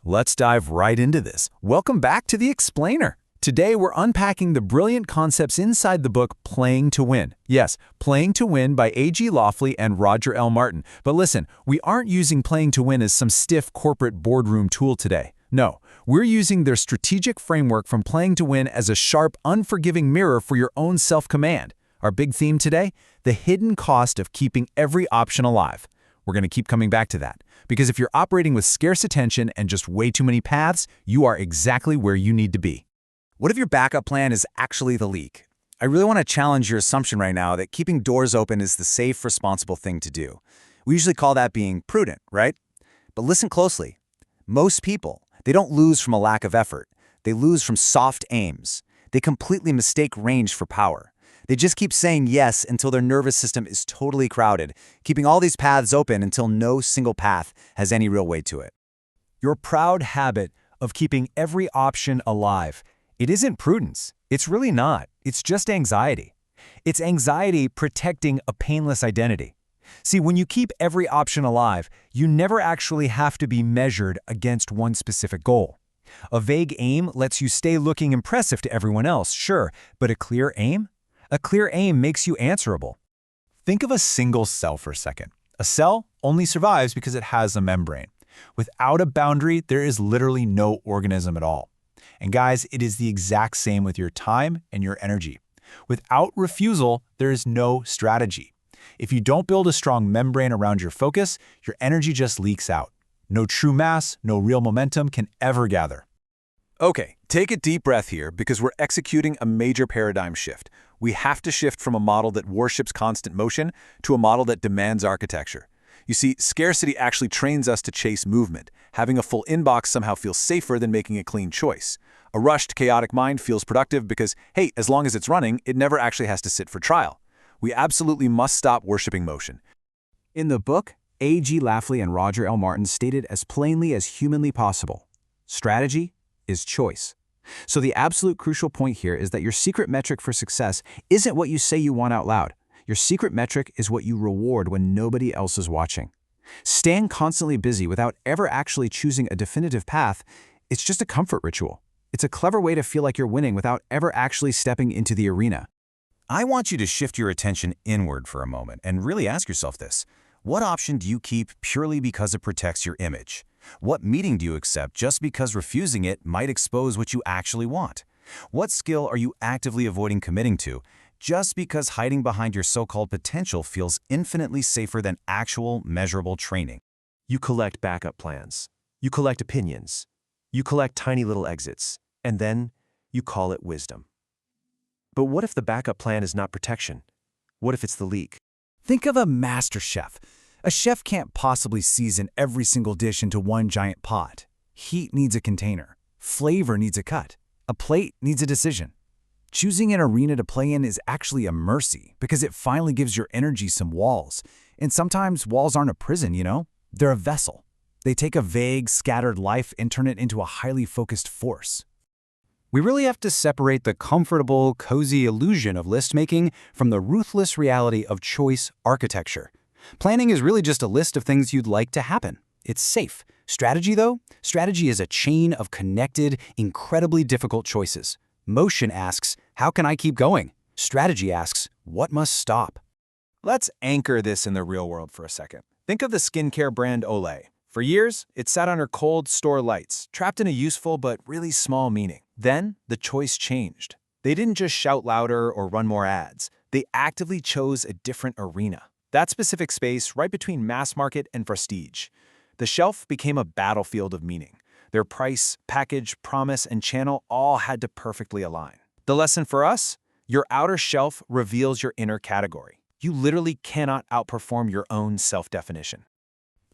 Let's dive right into this. Welcome back to The Explainer. Today, we're unpacking the brilliant concepts inside the book Playing to Win. Yes, Playing to Win by A.G. Loftley and Roger L. Martin. But listen, we aren't using Playing to Win as some stiff corporate boardroom tool today. No, we're using their strategic framework from Playing to Win as a sharp, unforgiving mirror for your own self-command. Our big theme today? The hidden cost of keeping every option alive. We're going to keep coming back to that, because if you're operating with scarce attention and just way too many paths, you are exactly where you need to be. What if your backup plan is actually the leak? I really want to challenge your assumption right now that keeping doors open is the safe, responsible thing to do. We usually call that being prudent, right? But listen closely. Most people, they don't lose from a lack of effort. They lose from soft aims. They completely mistake range for power. They just keep saying yes until their nervous system is totally crowded, keeping all these paths open until no single path has any real way to it. Your proud habit of keeping every option alive. It isn't prudence. It's really not. It's just anxiety. It's anxiety protecting a painless identity. See, when you keep every option alive, you never actually have to be measured against one specific goal. A vague aim lets you stay looking impressive to everyone else, sure, but a clear aim? A clear aim makes you answerable. Think of a single cell for a second. A cell only survives because it has a membrane. Without a boundary, there is literally no organism at all. And guys, it is the exact same with your time and your energy. Without refusal, there is no strategy. If you don't build a strong membrane around your focus, your energy just leaks out. No true mass, no real momentum can ever gather. Okay, take a deep breath here because we're executing a major paradigm shift. We have to shift from a model that worships constant motion to a model that demands architecture. You see, scarcity actually trains us to chase movement. Having a full inbox somehow feels safer than making a clean choice. A rushed, chaotic mind feels productive because, hey, as long as it's running, it never actually has to sit for trial. We absolutely must stop worshiping motion. In the book, A.G. Loftley and Roger L. Martin stated as plainly as humanly possible, strategy is choice. So the absolute crucial point here is that your secret metric for success isn't what you say you want out loud. Your secret metric is what you reward when nobody else is watching. Staying constantly busy without ever actually choosing a definitive path, it's just a comfort ritual. It's a clever way to feel like you're winning without ever actually stepping into the arena. I want you to shift your attention inward for a moment and really ask yourself this. What option do you keep purely because it protects your image? What meeting do you accept just because refusing it might expose what you actually want? What skill are you actively avoiding committing to just because hiding behind your so-called potential feels infinitely safer than actual, measurable training? You collect backup plans. You collect opinions. You collect tiny little exits. And then you call it wisdom. But what if the backup plan is not protection? What if it's the leak? Think of a master chef. A chef can't possibly season every single dish into one giant pot. Heat needs a container. Flavor needs a cut. A plate needs a decision. Choosing an arena to play in is actually a mercy because it finally gives your energy some walls. And sometimes walls aren't a prison, you know? They're a vessel. They take a vague, scattered life and turn it into a highly focused force. We really have to separate the comfortable, cozy illusion of list-making from the ruthless reality of choice architecture. Planning is really just a list of things you'd like to happen. It's safe. Strategy, though? Strategy is a chain of connected, incredibly difficult choices. Motion asks, how can I keep going? Strategy asks, what must stop? Let's anchor this in the real world for a second. Think of the skincare brand Olay. For years, it sat under cold store lights, trapped in a useful but really small meaning. Then, the choice changed. They didn't just shout louder or run more ads. They actively chose a different arena. That specific space right between mass market and prestige. The shelf became a battlefield of meaning. Their price, package, promise, and channel all had to perfectly align. The lesson for us? Your outer shelf reveals your inner category. You literally cannot outperform your own self-definition.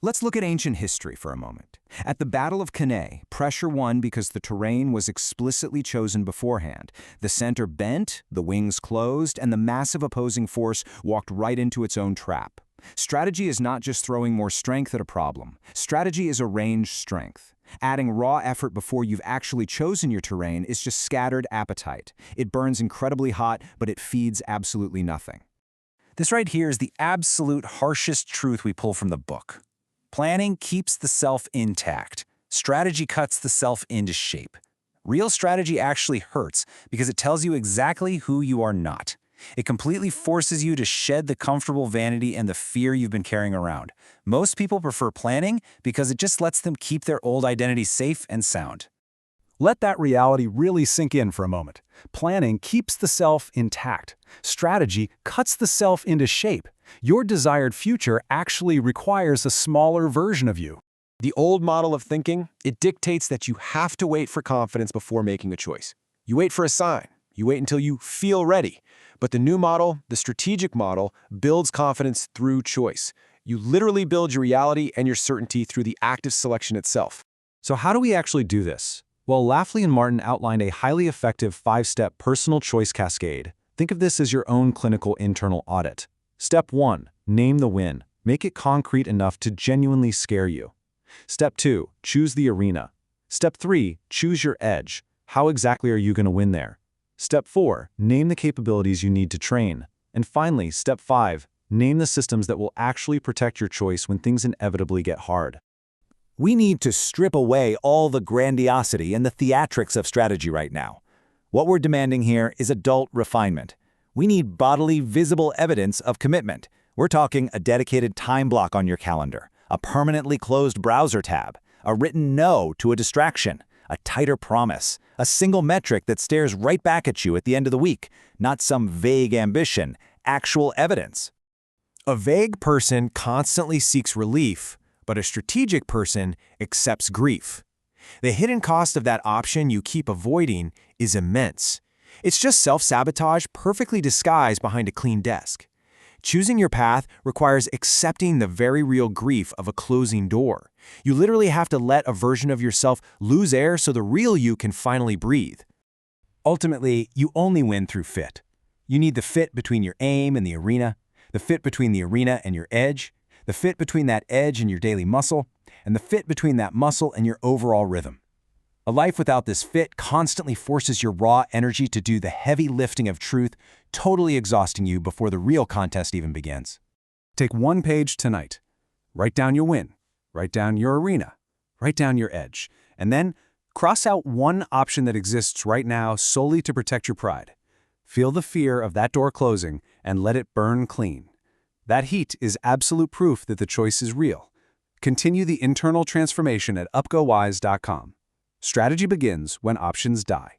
Let's look at ancient history for a moment. At the Battle of Cannae, pressure won because the terrain was explicitly chosen beforehand. The center bent, the wings closed, and the massive opposing force walked right into its own trap. Strategy is not just throwing more strength at a problem. Strategy is a ranged strength. Adding raw effort before you've actually chosen your terrain is just scattered appetite. It burns incredibly hot, but it feeds absolutely nothing. This right here is the absolute harshest truth we pull from the book. Planning keeps the self intact. Strategy cuts the self into shape. Real strategy actually hurts because it tells you exactly who you are not. It completely forces you to shed the comfortable vanity and the fear you've been carrying around. Most people prefer planning because it just lets them keep their old identity safe and sound. Let that reality really sink in for a moment. Planning keeps the self intact. Strategy cuts the self into shape. Your desired future actually requires a smaller version of you. The old model of thinking, it dictates that you have to wait for confidence before making a choice. You wait for a sign. You wait until you feel ready. But the new model, the strategic model, builds confidence through choice. You literally build your reality and your certainty through the active selection itself. So how do we actually do this? Well, Lafley and Martin outlined a highly effective 5-step personal choice cascade. Think of this as your own clinical internal audit. Step 1, name the win. Make it concrete enough to genuinely scare you. Step 2, choose the arena. Step 3, choose your edge. How exactly are you going to win there? Step 4, name the capabilities you need to train. And finally, Step 5, name the systems that will actually protect your choice when things inevitably get hard. We need to strip away all the grandiosity and the theatrics of strategy right now. What we're demanding here is adult refinement. We need bodily, visible evidence of commitment. We're talking a dedicated time block on your calendar, a permanently closed browser tab, a written no to a distraction, a tighter promise, a single metric that stares right back at you at the end of the week, not some vague ambition, actual evidence. A vague person constantly seeks relief, but a strategic person accepts grief. The hidden cost of that option you keep avoiding is immense. It's just self-sabotage perfectly disguised behind a clean desk. Choosing your path requires accepting the very real grief of a closing door. You literally have to let a version of yourself lose air so the real you can finally breathe. Ultimately, you only win through fit. You need the fit between your aim and the arena, the fit between the arena and your edge, the fit between that edge and your daily muscle, and the fit between that muscle and your overall rhythm. A life without this fit constantly forces your raw energy to do the heavy lifting of truth, totally exhausting you before the real contest even begins. Take one page tonight. Write down your win. Write down your arena. Write down your edge. And then cross out one option that exists right now solely to protect your pride. Feel the fear of that door closing and let it burn clean. That heat is absolute proof that the choice is real. Continue the internal transformation at upgowise.com. Strategy begins when options die.